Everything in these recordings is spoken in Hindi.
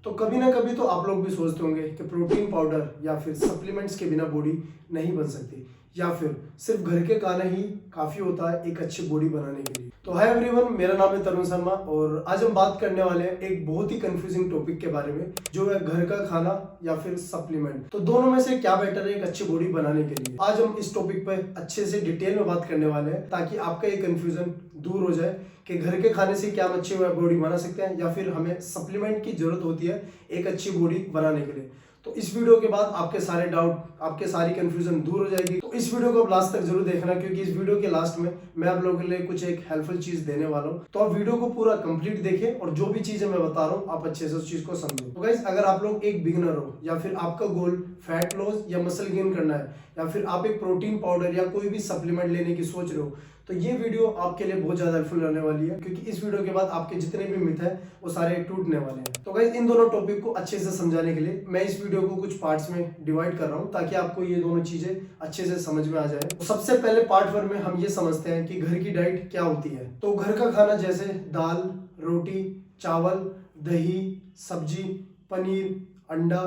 तो कभी ना कभी तो आप लोग भी सोचते होंगे कि प्रोटीन पाउडर या फिर सप्लीमेंट्स के बिना बॉडी नहीं बन सकती, या फिर सिर्फ घर के खाना ही काफ़ी होता है एक अच्छी बॉडी बनाने के लिए। तो हाय एवरीवन, मेरा नाम है तरुण शर्मा और आज हम बात करने वाले हैं एक बहुत ही कंफ्यूजिंग टॉपिक के बारे में, जो है घर का खाना या फिर सप्लीमेंट। तो दोनों में से क्या बेटर है एक अच्छी बॉडी बनाने के लिए। आज हम इस टॉपिक पर अच्छे से डिटेल में बात करने वाले हैं ताकि आपका ये कंफ्यूजन दूर हो जाए कि घर के खाने से क्या हम अच्छी बॉडी बना सकते हैं या फिर हमें सप्लीमेंट की जरूरत होती है एक अच्छी बॉडी बनाने के लिए। तो इस वीडियो के बाद आपके सारे डाउट, आपके सारी कंफ्यूजन दूर हो जाएगी। तो इस वीडियो को आप लास्ट तक जरूर देखना, क्योंकि इस वीडियो के लास्ट में मैं आप लोगों के लिए कुछ एक हेल्पफुल चीज देने वाला हूँ। तो आप वीडियो को पूरा कंप्लीट देखें और जो भी चीजें मैं बता रहा हूँ आप अच्छे से उस चीज को समझो। तो गाइस, अगर आप लोग एक बिगिनर हो या फिर आपका गोल फैट लॉस या मसल गेन करना है, या फिर आप एक प्रोटीन पाउडर या कोई भी सप्लीमेंट लेने की सोच रहे हो, तो ये वीडियो आपके लिए बहुत ज्यादा हेल्पफुल रहने वाली है, क्योंकि इस वीडियो के बाद आपके जितने भी मिथ है वो सारे टूटने वाले हैं। तो गाइस, इन दोनों टॉपिक को अच्छे से समझाने के लिए मैं इस वीडियो को कुछ पार्ट्स में डिवाइड कर रहा हूं, ताकि आपको ये दोनों चीजें अच्छे से समझ में आ जाए। तो सबसे पहले पार्ट 1 में हम ये समझते हैं कि घर की डाइट क्या होती है। तो घर का खाना जैसे दाल, रोटी, चावल, दही, सब्जी, पनीर, अंडा,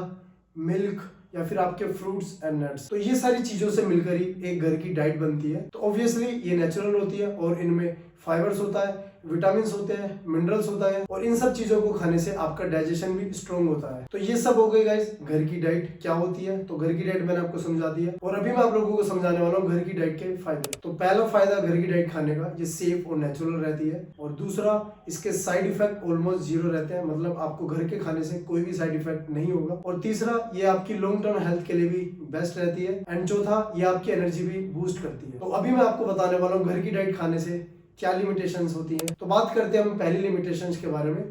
मिल्क या फिर आपके फ्रूट्स एंड नट्स, तो ये सारी चीजों से मिलकर ही एक घर की डाइट बनती है। तो ऑब्वियसली ये नेचुरल होती है और इनमें फाइबर्स होता है, विटामिन होते हैं, मिनरल्स होता है, और इन सब चीजों को खाने से आपका डाइजेशन भी स्ट्रॉन्ग होता है। तो ये सब हो गई गाइस घर की डाइट क्या होती है। तो घर की डाइट मैंने आपको समझा दी है और अभी मैं आप लोगों को समझाने वाला हूँ घर की डाइट के फायदे। तो पहला फायदा घर की डाइट खाने का, ये सेफ और नेचुरल रहती है, और दूसरा इसके साइड इफेक्ट ऑलमोस्ट जीरो रहते हैं, मतलब आपको घर के खाने से कोई भी साइड इफेक्ट नहीं होगा, और तीसरा ये आपकी लॉन्ग टर्म हेल्थ के लिए भी बेस्ट रहती है, एंड चौथा ये आपकी एनर्जी भी बूस्ट करती है। तो अभी मैं आपको बताने वाला हूँ घर की डाइट खाने से क्या लिमिटेशंस होती हैं। तो बात करते हैं हम पहली लिमिटेशंस के बारे में।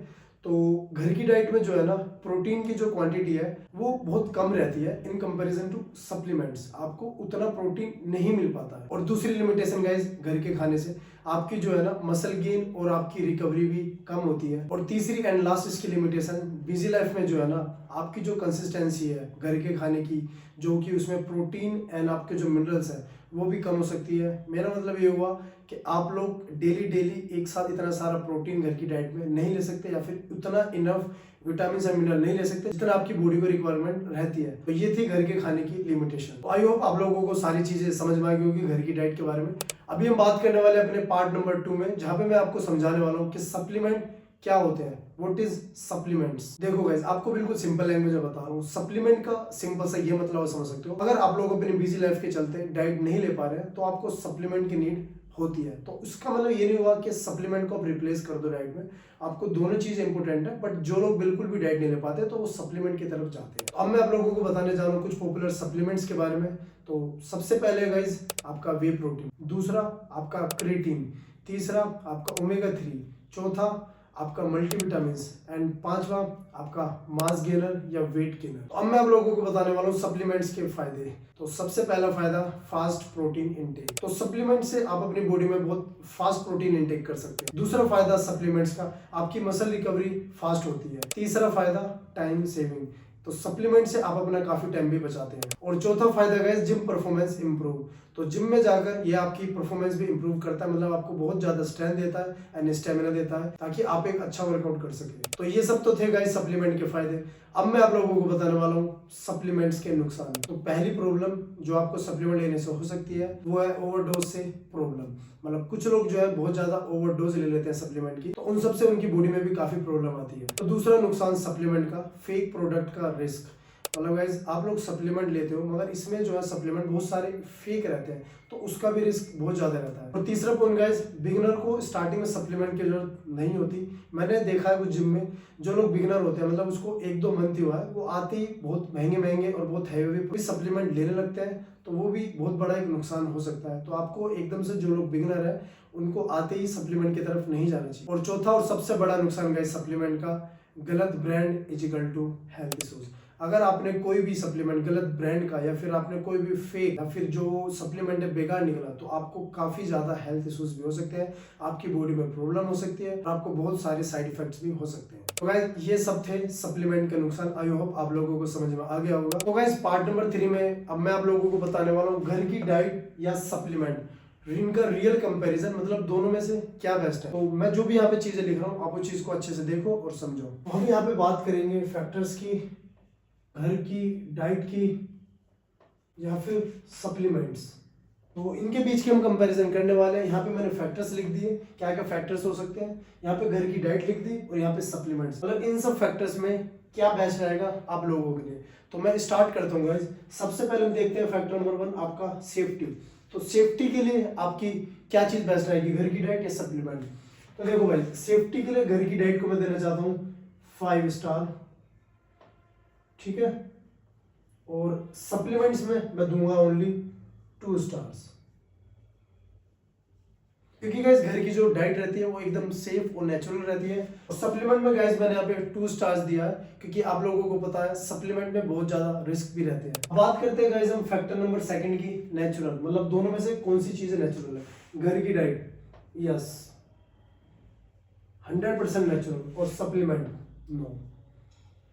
तो घर की डाइट में जो है ना, प्रोटीन की जो क्वांटिटी है वो बहुत कम रहती है इन कंपैरिजन टू सप्लीमेंट्स, आपको उतना प्रोटीन नहीं मिल पाता है। और दूसरी लिमिटेशन गाइस घर के खाने से आपकी जो है ना मसल गेन और आपकी रिकवरी भी कम होती है। और तीसरी एंड लास्ट इसकी लिमिटेशन, बिजी लाइफ में जो है ना आपकी जो कंसिस्टेंसी है घर के खाने की, जो कि उसमें प्रोटीन एंड आपके जो मिनरल्स है वो भी कम हो सकती है। मेरा मतलब ये हुआ कि आप लोग डेली एक साथ इतना सारा प्रोटीन घर की डाइट में नहीं ले सकते, या फिर उतना इनफ विटामिन और मिनरल नहीं ले सकते जितना आपकी बॉडी को रिक्वायरमेंट रहती है। तो ये थी घर के खाने की लिमिटेशन। तो आई होप आप लोगों को सारी चीजें समझ में आ गई होगी घर की डाइट के बारे में। अभी हम बात करने वाले अपने पार्ट नंबर 2 में, जहां पे मैं आपको समझाने वाला हूँ कि सप्लीमेंट क्या होते हैं, व्हाट इज सप्लीमेंट्स। देखो गाइस, आपको बिल्कुल सिंपल लैंग्वेज में बता रहा हूँ। सप्लीमेंट का सिंपल सा ये मतलब आप समझ सकते हो, अगर आप लोग अपनी बिजी लाइफ के चलते डाइट नहीं ले पा रहे हैं तो आपको सप्लीमेंट की नीड होती है। तो उसका मतलब ये नहीं हुआ कि सप्लीमेंट को आप रिप्लेस कर दो डाइट में, आपको दोनों चीजें इंपॉर्टेंट है, बट जो लोग बिल्कुल भी डाइट नहीं ले पाते तो वो सप्लीमेंट की तरफ जाते हैं। तो अब मैं आप लोगों को बताने जा रहा हूँ कुछ पॉपुलर सप्लीमेंट्स के बारे में। तो सबसे पहले गाइस आपका वे प्रोटीन, दूसरा आपका क्रेटीन, तीसरा आपका ओमेगा 3, चौथा आपका मल्टीविटामिन, एंड पांचवा आपका मास गेनर या वेट गेनर। तो अब मैं आप लोगों को बताने वाला हूँ सप्लीमेंट्स के फायदे। तो सबसे पहला फायदा फास्ट प्रोटीन इंटेक। तो सप्लीमेंट से आप अपनी बॉडी में बहुत फास्ट प्रोटीन इंटेक कर सकते हैं। दूसरा फायदा सप्लीमेंट्स का, आपकी मसल रिकवरी फास्ट होती है। तीसरा फायदा टाइम सेविंग, तो सप्लीमेंट से आप अपना काफी टाइम भी बचाते हैं। और चौथा फायदा गाइस जिम परफॉर्मेंस इंप्रूव। तो जिम में जाकर ये आपकी परफॉर्मेंस भी इंप्रूव करता है, मतलब आपको बहुत ज्यादा स्ट्रेंथ देता है एंड स्टेमिना देता है, ताकि आप एक अच्छा वर्कआउट कर सके। तो ये सब तो थे गाइस सप्लीमेंट के फायदे। अब मैं आप लोगों को बताने वाला हूँ सप्लीमेंट्स के नुकसान। तो पहली प्रॉब्लम जो आपको सप्लीमेंट लेने से हो सकती है वो है ओवरडोज से प्रॉब्लम। मतलब कुछ लोग जो है बहुत ज्यादा ओवरडोज ले लेते हैं सप्लीमेंट की, तो उन सबसे उनकी बॉडी में भी काफी प्रॉब्लम आती है। तो दूसरा नुकसान सप्लीमेंट का, फेक प्रोडक्ट का रिस्क। मतलब गाइस आप लोग सप्लीमेंट लेते हो मगर इसमें जो है सप्लीमेंट बहुत सारे फेक रहते हैं, तो उसका भी रिस्क बहुत ज्यादा रहता है। और तीसरा पॉइंट गाइस, बिगिनर को स्टार्टिंग में सप्लीमेंट की जरूरत नहीं होती। मैंने देखा है कुछ जिम में जो लोग बिगिनर होते हैं, मतलब उसको 1-2 मंथ ही हुआ है, वो आते ही बहुत महंगे और बहुत हैवी सप्लीमेंट लेने लगते हैं, तो वो भी बहुत बड़ा एक नुकसान हो सकता है। तो आपको एकदम से जो लोग बिगिनर है उनको आते ही सप्लीमेंट की तरफ नहीं जाना चाहिए। और चौथा और सबसे बड़ा नुकसान गाइस सप्लीमेंट का, गलत brand is equal to health issues. अगर आपने कोई भी सप्लीमेंट गलत ब्रांड का, या फिर आपने कोई भी फेक या फिर जो सप्लीमेंट है बेकार निकला, तो आपको काफी ज्यादा हेल्थ इश्यूज भी हो सकते हैं, आपकी बॉडी में प्रॉब्लम हो सकती है, और आपको बहुत सारे साइड इफेक्ट्स भी हो सकते हैं। तो गाइस ये सब थे सप्लीमेंट के नुकसान। आई होप आप लोगों को समझ में आ गया होगा। तो गाइस पार्ट नंबर 3 में अब मैं आप लोगों को बताने वाला हूँ घर की डाइट या सप्लीमेंट, इनका रियल कंपैरिजन, मतलब दोनों में से क्या बेस्ट है। तो मैं जो भी यहाँ पे चीजें लिख रहा हूँ आप वो चीज को अच्छे से देखो और समझो। तो हम यहाँ पे बात करेंगे फैक्टर्स की, घर की, डाइट की या फिर सप्लीमेंट्स। तो इनके बीच की हम कंपैरिजन करने वाले हैं। यहाँ पे मैंने फैक्टर्स लिख दिए, क्या क्या फैक्टर्स हो सकते हैं। यहाँ पे घर की डाइट लिख दी और यहाँ पे सप्लीमेंट्स, मतलब इन सब फैक्टर्स में क्या बेस्ट रहेगा आप लोगों के लिए। तो मैं स्टार्ट करता हूँ गाइस। सबसे पहले हम देखते हैं फैक्टर नंबर 1 आपका सेफ्टी। तो सेफ्टी के लिए आपकी क्या चीज बेस्ट रहेगी, घर की डाइट या सप्लीमेंट। तो देखो भाई, सेफ्टी के लिए घर की डाइट को मैं देना चाहता हूँ 5 स्टार, ठीक है। और सप्लीमेंट्स में मैं दूंगा ओनली 2 स्टार्स, क्योंकि गाइस घर की जो डाइट रहती है वो एकदम सेफ और नेचुरल रहती है। और सप्लीमेंट में गाइस मैंने यहाँ पे 2 स्टार्स दिया है, क्योंकि आप लोगों को पता है सप्लीमेंट में बहुत ज्यादा रिस्क भी रहते हैं। बात करते हैं गाइस हम फैक्टर नंबर 2 की, नेचुरल, मतलब दोनों में से कौन सी चीजें नेचुरल है। घर की डाइट यस 100% नेचुरल, और सप्लीमेंट नो।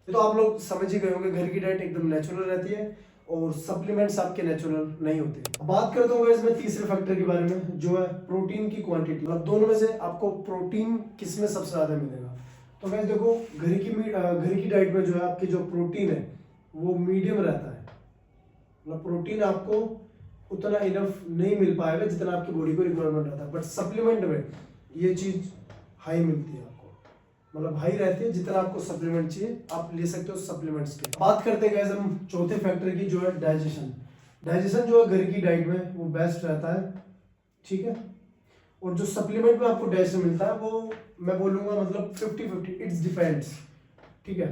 तो आप लोग समझ ही गए होंगे, घर की डाइट एकदम नेचुरल रहती है और सप्लीमेंट्स आपके नेचुरल नहीं होते। बात करता हूँ इसमें तीसरे फैक्टर के बारे में, जो है प्रोटीन की क्वांटिटी। मतलब दोनों में से आपको प्रोटीन किस में सबसे ज्यादा मिलेगा। तो गाइस देखो, घर की डाइट में जो है आपकी जो प्रोटीन है वो मीडियम रहता है, मतलब प्रोटीन आपको उतना इनफ नहीं मिल पाएगा जितना आपकी बॉडी को रिक्वायरमेंट रहता है। बट सप्लीमेंट में ये चीज हाई मिलती है आपको, मतलब हाई रहती है। जितना आपको सप्लीमेंट चाहिए आप ले सकते हो सप्लीमेंट्स के। बात करते हैं गाइस हम चौथे फैक्टर की, जो है डाइजेशन। डाइजेशन जो है घर की डाइट में वो बेस्ट रहता है, ठीक है। और जो सप्लीमेंट में आपको डाइजेशन मिलता है वो मैं बोलूंगा मतलब 50-50, इट्स डिपेंड्स, ठीक है,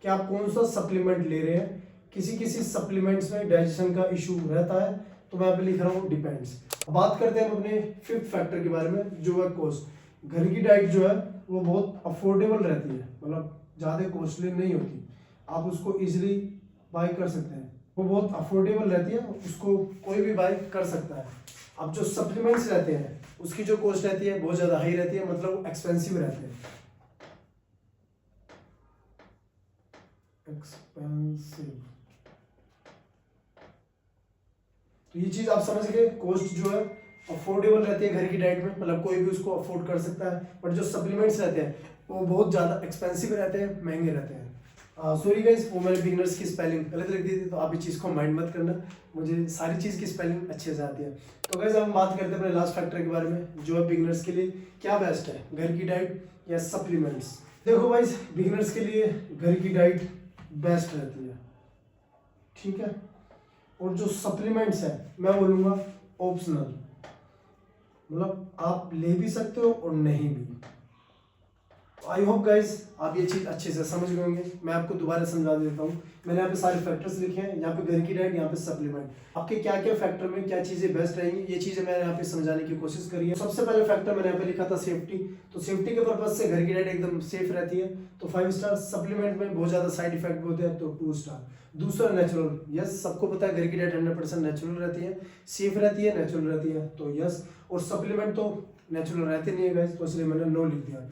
कि आप कौन सा सप्लीमेंट ले रहे हैं। किसी किसी सप्लीमेंट्स में डाइजेशन का इशू रहता है, तो मैं यहाँ पे लिख रहा हूँ डिपेंड्स। बात करते हैं हम अपने 5th फैक्टर के बारे में, जो है कॉस्ट। घर की डाइट जो है वो बहुत अफोर्डेबल रहती है, मतलब ज़्यादा कॉस्टली नहीं होती, आप उसको इजीली बाय कर सकते हैं। वो बहुत अफोर्डेबल रहती है, उसको कोई भी बाय कर सकता है। अब जो सप्लीमेंट्स रहते हैं उसकी जो कॉस्ट रहती है बहुत ज़्यादा हाई रहती है, मतलब एक्सपेंसिव रहते हैं, एक्सपेंसिव। तो ये चीज आप समझ गए, कॉस्ट जो है अफोर्डेबल रहती है घर की डाइट में, मतलब कोई भी उसको अफोर्ड कर सकता है। बट जो सप्लीमेंट्स रहते हैं वो बहुत ज़्यादा एक्सपेंसिव रहते हैं, महंगे रहते हैं। सॉरी गाइस, वो मैंने बिगनर्स की स्पेलिंग गलत लिख दी थी, तो आप इस चीज़ को माइंड मत करना, मुझे सारी चीज़ की स्पेलिंग अच्छे से आती है। तो गाइस हम बात करते हैं अपने लास्ट फैक्टर के बारे में, जो है बिगनर्स के लिए क्या बेस्ट है, घर की डाइट या सप्लीमेंट्स। देखो गाइस, बिगनर्स के लिए घर की डाइट बेस्ट रहती है, ठीक है। और जो सप्लीमेंट्स है मैं बोलूँगा ऑप्शनल, मतलब आप ले भी सकते हो और नहीं भी। आई होप गाइस आप ये चीज़ अच्छे से समझ गए होंगे। मैं आपको दोबारा समझा देता हूँ। मैंने यहाँ पे सारे फैक्टर्स लिखे हैं, यहाँ पे घर की डाइट, यहाँ पे सप्लीमेंट। आपके क्या क्या फैक्टर में क्या चीज़ें बेस्ट रहेंगी, ये चीज़ें मैंने यहाँ पे समझाने की कोशिश करी है। सबसे पहले फैक्टर मैंने यहाँ पे लिखा था सेफ्टी। तो सेफ्टी के पर्पज से घर की डाइट एकदम सेफ रहती है, तो 5 स्टार। सप्लीमेंट में बहुत ज़्यादा साइड इफेक्ट होते हैं, तो 2 स्टार। दूसरा नेचुरल, यस सबको पता है घर की डाइट 100% नेचुरल रहती है, सेफ रहती है, नेचुरल रहती है, तो यस। और सप्लीमेंट तो नेचुरल रहते नहीं है गाइस, तो इसलिए मैंने नो लिख दिया।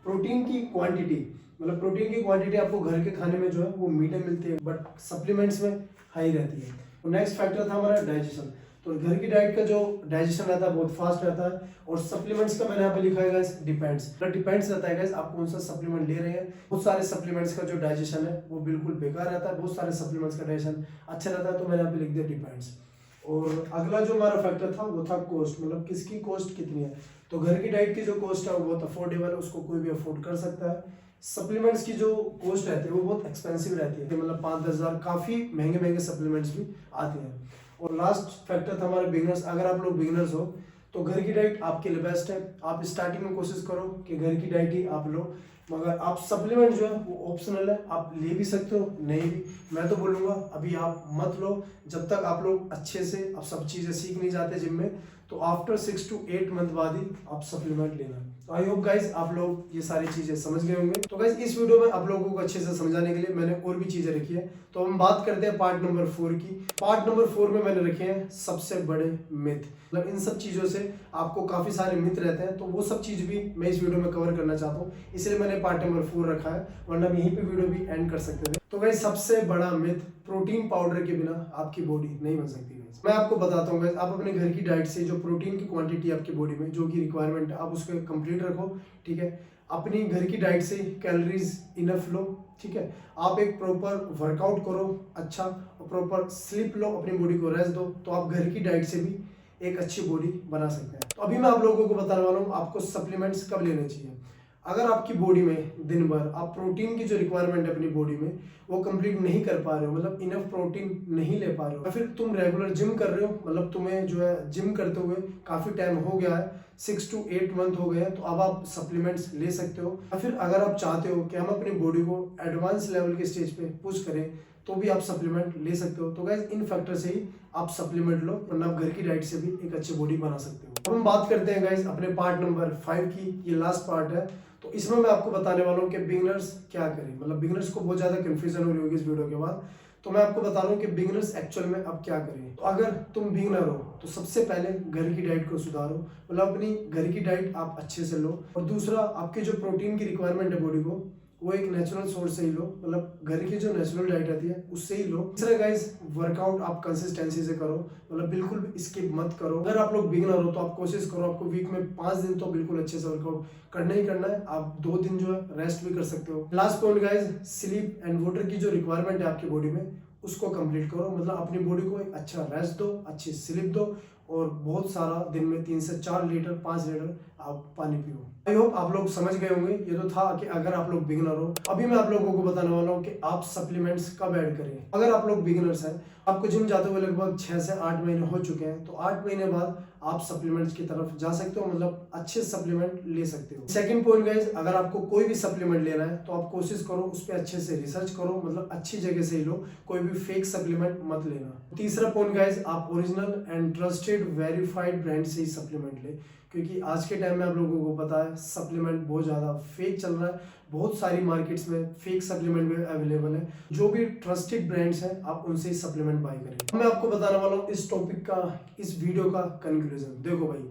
प्रोटीन की क्वांटिटी, मतलब प्रोटीन की क्वांटिटी आपको घर के खाने में जो है वो मीडियम मिलती है, बट सप्लीमेंट्स में हाई रहती है। और नेक्स्ट फैक्टर था हमारा डाइजेशन। तो घर की डाइट का जो डाइजेशन रहता है बहुत फास्ट रहता है, और सप्लीमेंट्स का मैंने यहाँ पे लिखा है गाइस डिपेंड्स। डिपेंड्स रहता है गाइस आप कौन सा सप्लीमेंट ले रहे हैं। बहुत सारे सप्लीमेंट्स का जो डाइजेशन है वो बिल्कुल बेकार रहता है, बहुत सारे सप्लीमेंट्स का डाइजेशन अच्छा रहता है, तो मैंने यहाँ पे लिख दिया डिपेंड्स। और अगला जो हमारा फैक्टर था वो था कॉस्ट, मतलब किसकी कॉस्ट कितनी है। तो घर की डाइट की जो कॉस्ट है वो बहुत अफोर्डेबल है, उसको कोई भी अफोर्ड कर सकता है। सप्लीमेंट्स की जो कॉस्ट रहती है वो बहुत एक्सपेंसिव रहती है, मतलब 5-10 हज़ार, काफ़ी महंगे महंगे सप्लीमेंट्स भी आते हैं। और लास्ट फैक्टर था हमारे बिगनर्स। अगर आप लोग बिगनर्स हो तो घर की डाइट आपके लिए बेस्ट है। आप स्टार्टिंग में कोशिश करो कि घर की डाइट ही आप लो, मगर आप सप्लीमेंट जो है वो ऑप्शनल है, आप ले भी सकते हो, नहीं भी। मैं तो बोलूँगा अभी आप मत लो, जब तक आप लोग अच्छे से आप सब चीज़ें सीख नहीं जाते जिम में, तो आफ्टर 6 to 8 मंथ बाद ही आप सप्लीमेंट लेना। तो आई होप गाइज आप लोग ये सारी चीज़ें समझ गए होंगे। तो गाइज इस वीडियो में आप लोगों को अच्छे से समझाने के लिए मैंने और भी चीज़ें रखी है। तो हम बात करते हैं पार्ट नंबर 4 की। पार्ट नंबर 4 में मैंने रखे हैं सबसे बड़े मिथ, मतलब इन सब चीज़ों से आपको काफ़ी सारे मिथ रहते हैं, तो वो सब चीज़ भी मैं इस वीडियो में कवर करना चाहता हूँ, इसलिए मैंने पार्ट नंबर 4 रखा है, वरना हम यहीं पे वीडियो भी एंड कर सकते थे। तो गाइज सबसे बड़ा मिथ, प्रोटीन पाउडर के बिना आपकी बॉडी नहीं बन सकती। गाइस। मैं आपको बताता हूँ गाइस, आप अपने घर की डाइट से जो प्रोटीन की क्वांटिटी आपकी बॉडी में जो की रिक्वायरमेंट है आप उसको कंप्लीट रखो, ठीक है। अपनी घर की डाइट से कैलोरीज इनफ लो, ठीक है। आप एक प्रॉपर वर्कआउट करो, अच्छा प्रॉपर स्लीप लो, अपनी बॉडी को रेस्ट दो, तो आप घर की डाइट से भी एक अच्छी बॉडी बना सकते हैं। तो अभी मैं आप लोगों को बताने वाला हूँ आपको सप्लीमेंट्स कब लेने चाहिए। अगर आपकी बॉडी में दिन भर आप प्रोटीन की जो रिक्वायरमेंट है अपनी बॉडी में वो कंप्लीट नहीं कर पा रहे हो, मतलब इनफ प्रोटीन नहीं ले पा रहे हो, या फिर तुम रेगुलर जिम कर रहे हो, मतलब तुम्हें जो है जिम करते हुए काफ़ी टाइम हो गया है, 6 to 8 मंथ हो गए हैं, तो अब आप सप्लीमेंट्स ले सकते हो। या फिर अगर आप चाहते हो कि हम अपनी बॉडी को एडवांस लेवल के स्टेज पे पुश करें तो भी आप सप्लीमेंट ले सकते हो। तो गाइस इन फैक्टर से ही आप सप्लीमेंट लो, वरना आप घर की डाइट से भी एक अच्छी बॉडी बना सकते हो। अब हम बात करते हैं गाइस अपने पार्ट नंबर 5 की, ये लास्ट पार्ट है। तो इसमें मैं आपको बताने वाला हूँ कि बिगिनर्स क्या करें, मतलब बिगिनर्स को बहुत ज़्यादा कन्फ्यूजन हो रही होगी इस वीडियो के बाद। तो मैं आपको बता रहा हूँ कि बिगिनर्स एक्चुअल में अब क्या करें। तो अगर तुम बिगिनर हो तो सबसे पहले घर की डाइट को सुधारो, मतलब अपनी घर की डाइट आप अच्छे से लो, और दूसरा आपके जो प्रोटीन की रिक्वायरमेंट है बॉडी को वो एक नेचुरल सोर्स से ही लो, मतलब घर की जो नेचुरल डाइट आती है उससे ही लो। तीसरा गाइस वर्कआउट आप कंसिस्टेंसी से करो, मतलब बिल्कुल भी स्किप मत करो। अगर आप लोग बिगिनर हो तो आप कोशिश करो आपको वीक में 5 दिन तो बिल्कुल अच्छे से वर्कआउट करना ही करना है। आप 2 दिन जो है रेस्ट भी कर सकते हो। Last point guys, sleep and water की जो रिक्वायरमेंट है आपकी बॉडी में उसको कंप्लीट करो, मतलब अपनी बॉडी को एक अच्छा रेस्ट दो, अच्छी स्लीप दो, और बहुत सारा दिन में 3 से 4 लीटर 5 लीटर आप पानी पियो। आई होप आप लोग समझ गए होंगे। ये तो था कि अगर आप लोग बिगिनर हो। अभी मैं आप लोगों को बताने वाला हूँ कि आप सप्लीमेंट्स कब ऐड करें। अगर आप लोग बिगिनर्स हैं, आपको जिम जाते हुए लगभग 6 से 8 महीने हो चुके हैं, तो 8 महीने बाद आप सप्लीमेंट्स की तरफ जा सकते हो, मतलब अच्छे सप्लीमेंट ले सकते हो। सेकंड पॉइंट गाइस, अगर आपको कोई भी सप्लीमेंट लेना है तो आप कोशिश करो उस पर अच्छे से रिसर्च करो, मतलब अच्छी जगह से ही लो, कोई भी फेक सप्लीमेंट मत लेना। तीसरा पॉइंट गाइस, आप original and trusted verified brand से ही सप्लीमेंट ले, क्योंकि आज के टाइम में आप लोगों को पता है सप्लीमेंट बहुत ज़्यादा फेक चल रहा है। बहुत सारी मार्केट्स में फेक सप्लीमेंट भी अवेलेबल है। जो भी ट्रस्टेड ब्रांड्स हैं आप उनसे ही सप्लीमेंट बाय करें। मैं आपको बताने वाला हूँ इस टॉपिक का, इस वीडियो का कंक्लूजन। देखो भाई,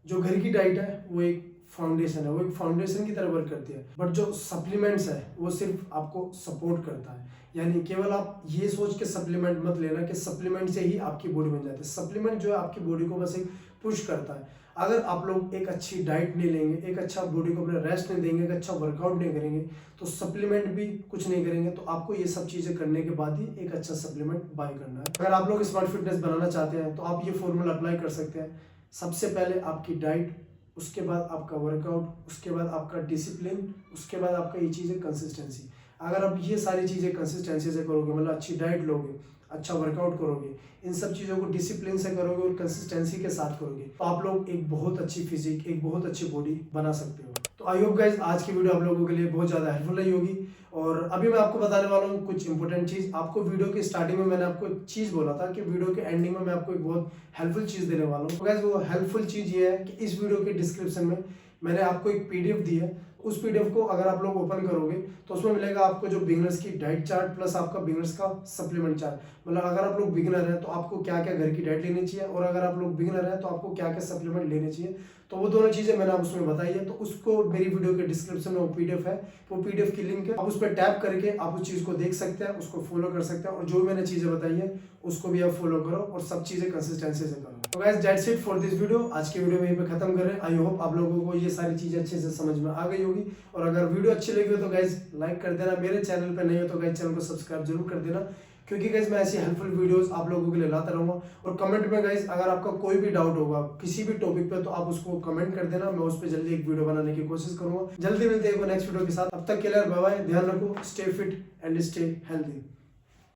जो घर की डाइट है वो एक फाउंडेशन है, वो एक फाउंडेशन की तरह वर्क करती है, बट जो सप्लीमेंट्स है वो सिर्फ आपको सपोर्ट करता है। यानी केवल आप ये सोच के सप्लीमेंट मत लेना कि सप्लीमेंट से ही आपकी बॉडी बन जाती है। सप्लीमेंट जो है आपकी बॉडी को बस एक पुश करता है। अगर आप लोग एक अच्छी डाइट नहीं लेंगे, एक अच्छा बॉडी को अपने रेस्ट नहीं देंगे, एक अच्छा वर्कआउट नहीं करेंगे, तो सप्लीमेंट भी कुछ नहीं करेंगे। तो आपको ये सब चीज़ें करने के बाद ही एक अच्छा सप्लीमेंट बाय करना है। अगर आप लोग स्मार्ट फिटनेस बनाना चाहते हैं तो आप ये फॉर्मूला अप्लाई कर सकते हैं। सबसे पहले आपकी डाइट, उसके बाद आपका वर्कआउट, उसके बाद आपका डिसिप्लिन, उसके बाद आपका ये चीज़ है कंसिस्टेंसी। अगर आप ये सारी चीज़ें कंसिस्टेंसी से करोगे, मतलब अच्छी डाइट लोगे, अच्छा वर्कआउट करोगे, इन सब चीज़ों को डिसिप्लिन से करोगे और कंसिस्टेंसी के साथ करोगे, तो आप लोग एक बहुत अच्छी फिजिक, एक बहुत अच्छी बॉडी बना सकते हो। तो आई होप गाइज आज की वीडियो आप लोगों के लिए बहुत ज़्यादा हेल्पफुल रही होगी। और अभी मैं आपको बताने वाला हूँ कुछ इंपॉर्टेंट चीज़। आपको वीडियो के स्टार्टिंग में मैंने आपको एक चीज़ बोला था कि वीडियो के एंडिंग में मैं आपको एक बहुत हेल्पफुल चीज़ देने वाला हूँ। तो गाइज वो हेल्पफुल चीज़ ये है कि इस वीडियो के डिस्क्रिप्शन में मैंने आपको एक PDF दी है। उस PDF को अगर आप लोग ओपन करोगे तो उसमें मिलेगा आपको जो बिगिनर्स की डाइट चार्ट प्लस आपका बिगिनर्स का सप्लीमेंट चार्ट, मतलब अगर आप लोग बिगिनर हैं तो आपको क्या क्या घर की डाइट लेनी चाहिए, और अगर आप लोग बिगिनर हैं तो आपको क्या क्या सप्लीमेंट लेने चाहिए। तो वो दोनों चीज़ें मैंने आप उसमें बताई है। तो उसको मेरी वीडियो के डिस्क्रिप्शन में वो PDF है, वो PDF की लिंक है, आप उस पर टैप करके आप उस चीज़ को देख सकते हैं, उसको फॉलो कर सकते हैं, और जो मैंने चीज़ें बताई है उसको भी आप फॉलो करो और सब चीज़ें कंसिस्टेंसी से करो। तो guys that's it for this video. आज की वीडियो में यहीं पे खत्म कर रहे हैं। आई होप आप लोगों को ये सारी चीज़ें अच्छे से समझ में आ गई होगी। और अगर वीडियो अच्छी लगी हो तो गाइस लाइक कर देना, मेरे चैनल पे नहीं हो तो गाइस चैनल को सब्सक्राइब जरूर कर देना, क्योंकि गाइस मैं ऐसी हेल्पफुल वीडियोस आप लोगों के लिए लाता रहूँगा। और कमेंट में गाइस अगर आपका कोई भी डाउट होगा किसी भी टॉपिक पे तो आप उसको कमेंट कर देना, मैं उस पर जल्दी एक वीडियो बनाने की कोशिश करूंगा। जल्दी मिलते हैं नेक्स्ट वीडियो के साथ, अब तक के लिए बाय बाय, ध्यान रखो, stay fit and stay healthy.